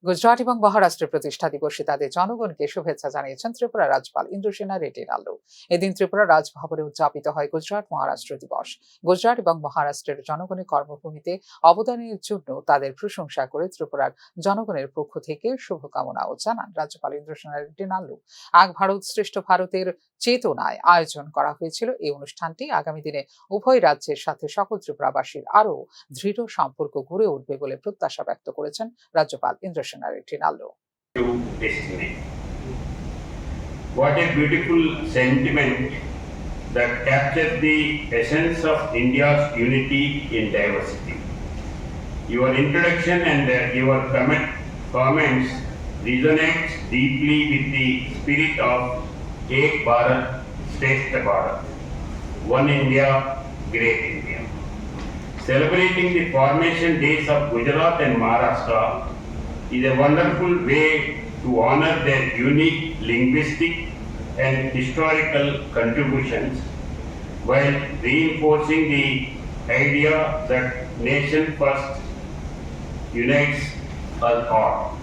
গুজরাট এবং মহারাষ্ট্রের প্রতিষ্ঠা দিবসে তাদের জনগণকে শুভেচ্ছা জানিয়েছেন ত্রিপুরা রাজ্যপাল ইন্দ্রসেনা রেড্ডি নাল্লু। এদিন ত্রিপুরা রাজভবনে উদযাপিত হয় গুজরাট মহারাষ্ট্র দিবস। গুজরাট এবং মহারাষ্ট্রের জনগণের কর্মভূমিতে অবদানের জন্য তাদের প্রশংসা করে ত্রিপুরার জনগণের পক্ষ থেকে শুভকামনাও জানান রাজ্যপাল ইন্দ্রসেনা রেড্ডি নাল্লু। এক ভারত শ্রেষ্ঠ ভারতের চেতনায় আয়োজন করা হয়েছিল এই অনুষ্ঠানটি। আগামী দিনে উভয় রাজ্যের সাথে সকল ত্রিপুরাবাসীর আরও দৃঢ় সম্পর্ক গড়ে উঠবে বলে প্রত্যাশা ব্যক্ত করেছেন রাজ্যপাল Indrasena Reddy Nallu. Destiny. What a beautiful sentiment that captures the essence of India's unity in diversity. Your introduction and your comments resonate deeply with the spirit of Ek Bharat, Shrestha Bharat, One India, Great India. Celebrating the formation days of Gujarat and Maharashtra is a wonderful way to honor their unique linguistic and historical contributions while reinforcing the idea that nation first unites us all.